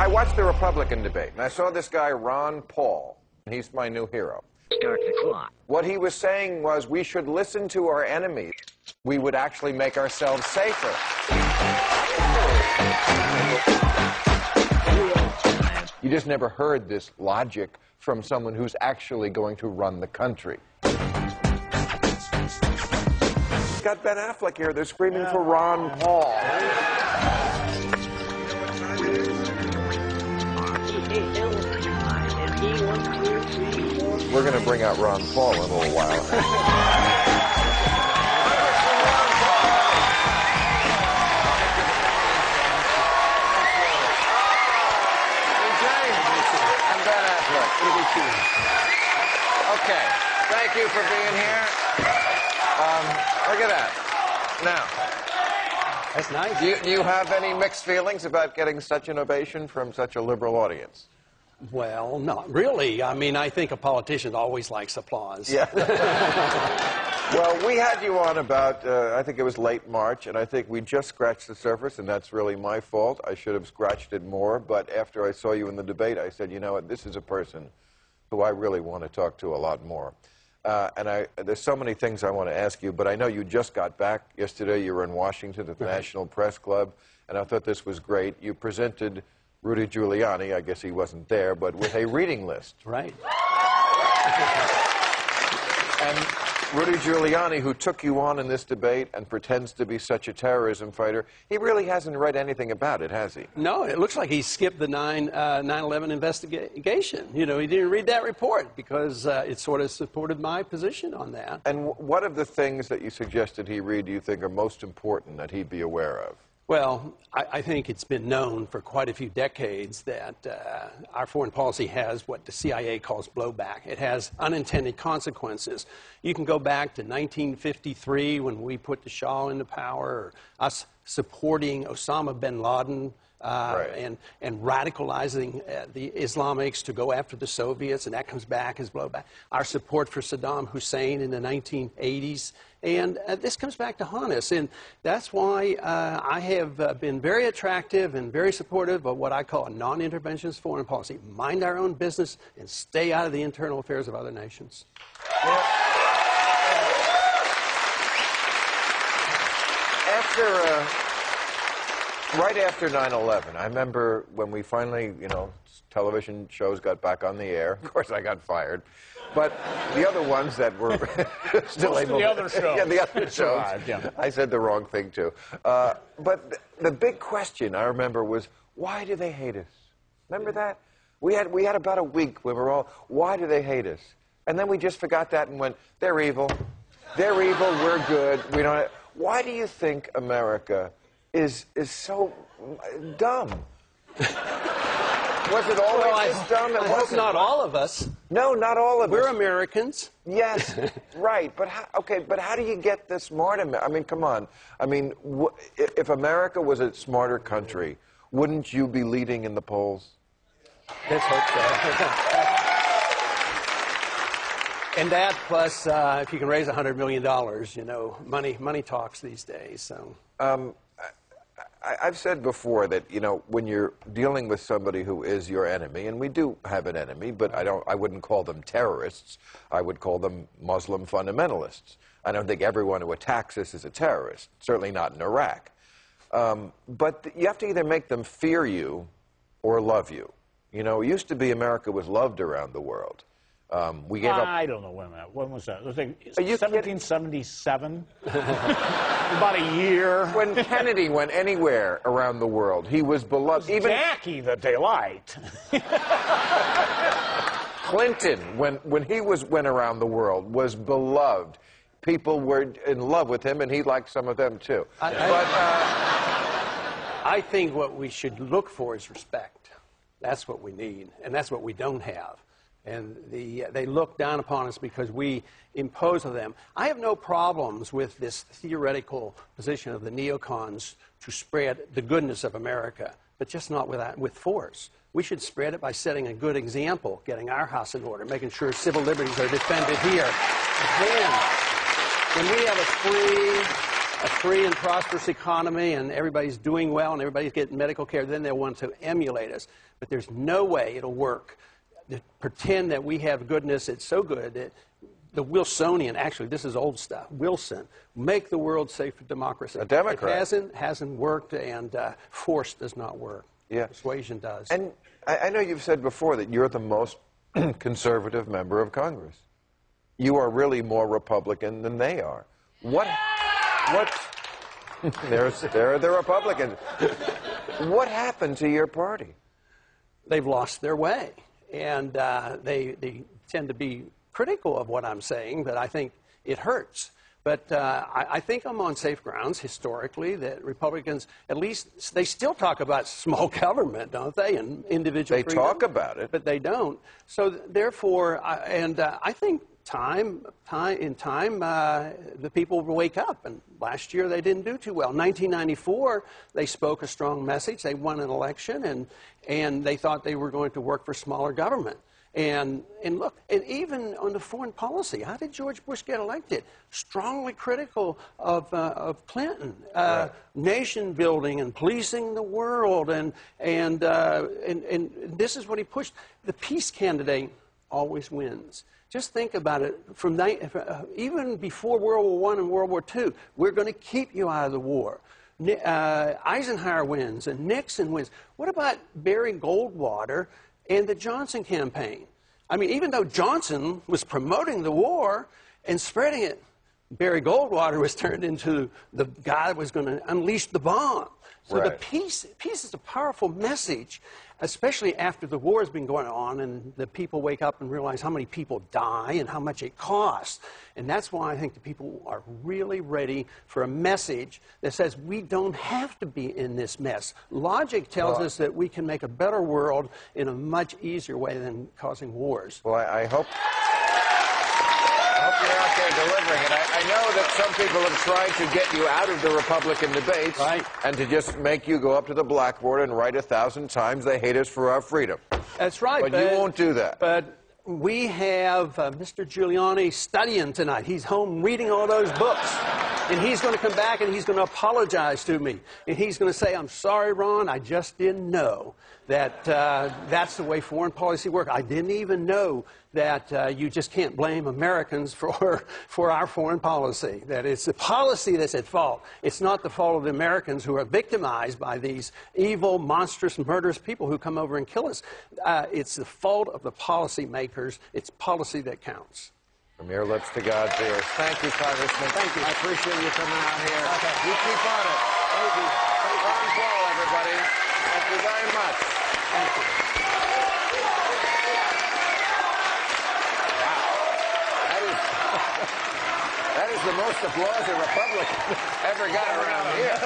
I watched the Republican debate, and I saw this guy, Ron Paul. He's my new hero. Start the clock. What he was saying was we should listen to our enemies. We would actually make ourselves safer. You just never heard this logic from someone who's actually going to run the country. Got Ben Affleck here. They're screaming for Ron Paul. We're going to bring out Ron Paul in a little while. I'm Ben Affleck. Okay, thank you for being here. Look at that. Now, that's nice. Do you have any mixed feelings about getting such an ovation from such a liberal audience? Well, not really. I mean, I think a politician always likes applause. Yeah. Well, we had you on about, I think it was late March, and I think we just scratched the surface, and that's really my fault. I should have scratched it more, but after I saw you in the debate, I said, you know what, this is a person who I really want to talk to a lot more. There's so many things I want to ask you, but I know you just got back yesterday. You were in Washington at the National Press Club, and I thought this was great. You presented Rudy Giuliani, I guess he wasn't there, but with a reading list. Right. And Rudy Giuliani, who took you on in this debate and pretends to be such a terrorism fighter, he really hasn't read anything about it, has he? No, it looks like he skipped the 9/11 investigation. You know, he didn't read that report because it sort of supported my position on that. And what of the things that you suggested he read do you think are most important that he be aware of? Well, I think it's been known for quite a few decades that our foreign policy has what the CIA calls blowback. It has unintended consequences. You can go back to 1953 when we put the Shah into power, or us supporting Osama bin Laden and radicalizing the Islamics to go after the Soviets, and that comes back as blowback. Our support for Saddam Hussein in the 1980s. And this comes back to haunt us, and that's why I have been very attractive and very supportive of what I call a non-interventionist foreign policy. Mind our own business and stay out of the internal affairs of other nations. Well, right after 9/11, I remember when we finally, you know, television shows got back on the air. Of course, I got fired. But the other ones that were still able to... the other shows. Yeah, the other shows. Yeah. I said the wrong thing, too. But the big question, I remember, was, why do they hate us? Remember that? We had about a week where we were all, why do they hate us? And then we just forgot that and went, they're evil. They're evil, we're good. We don't. Why do you think America is so dumb? Was it always this dumb? I hope not all of us. No, not all of us. We're Americans. Yes, right. But how do you get the smart America? I mean, come on. I mean, if America was a smarter country, wouldn't you be leading in the polls? Let's hope so. And that plus, if you can raise $100 million, you know, money talks these days. So. I've said before that, you know, when you're dealing with somebody who is your enemy, and we do have an enemy, but I wouldn't call them terrorists. I would call them Muslim fundamentalists. I don't think everyone who attacks us is a terrorist, certainly not in Iraq. But you have to either make them fear you or love you. You know, it used to be America was loved around the world. We gave up. I don't know when was that? I think 1777. About a year. When Kennedy went anywhere around the world, he was beloved. Even Jackie the Daylight. Clinton, when he went around the world, was beloved. People were in love with him, and he liked some of them too. I think what we should look for is respect. That's what we need, and that's what we don't have. And they look down upon us because we impose on them. I have no problems with this theoretical position of the neocons to spread the goodness of America, but just not with force. We should spread it by setting a good example, getting our house in order, making sure civil liberties are defended here. Then, when we have a free, a free and prosperous economy and everybody's doing well and everybody's getting medical care, then they'll want to emulate us. But there's no way it'll work to pretend that we have goodness. It's so good that the Wilsonian, actually, this is old stuff, Wilson, make the world safe for democracy. A Democrat. It hasn't worked, and force does not work. Yeah. Persuasion does. And I know you've said before that you're the most conservative member of Congress. You are really more Republican than they are. What there are the Republicans. What happened to your party? They've lost their way, and they tend to be critical of what I'm saying, but I think it hurts. But I think I'm on safe grounds historically that Republicans, at least, they still talk about small government, don't they, and individual freedom. They talk about it. But they don't. So therefore, I think in time, the people will wake up. And last year they didn't do too well. 1994, they spoke a strong message. They won an election, and they thought they were going to work for smaller government. And look, and even on the foreign policy, how did George Bush get elected? Strongly critical of Clinton, right. Nation building and policing the world, and this is what he pushed. The peace candidate always wins. Just think about it. Even before World War I and World War II, we're going to keep you out of the war. Eisenhower wins and Nixon wins. What about Barry Goldwater and the Johnson campaign? I mean, even though Johnson was promoting the war and spreading it, Barry Goldwater was turned into the guy that was going to unleash the bomb. So right. the peace is a powerful message, especially after the war has been going on and the people wake up and realize how many people die and how much it costs. And that's why I think the people are really ready for a message that says we don't have to be in this mess. Logic tells us that we can make a better world in a much easier way than causing wars. Well, I hope you're out there delivering it. I know that some people have tried to get you out of the Republican debates, right, and to just make you go up to the blackboard and write 1,000 times they hate us for our freedom. That's right. But you won't do that. But we have Mr. Giuliani studying tonight. He's home reading all those books. And he's going to come back and he's going to apologize to me. And he's going to say, I'm sorry, Ron, I just didn't know that that's the way foreign policy works. I didn't even know that you just can't blame Americans for our foreign policy, that it's the policy that's at fault. It's not the fault of the Americans who are victimized by these evil, monstrous, murderous people who come over and kill us. It's the fault of the policy makers. It's policy that counts. From your lips to God's ears. Thank you, Congressman. Thank you. I appreciate you coming out here. Okay. You keep on it. Thank you. Ron Paul, everybody. Thank you very much. Thank you. Wow. That is the most applause a Republican ever got around here.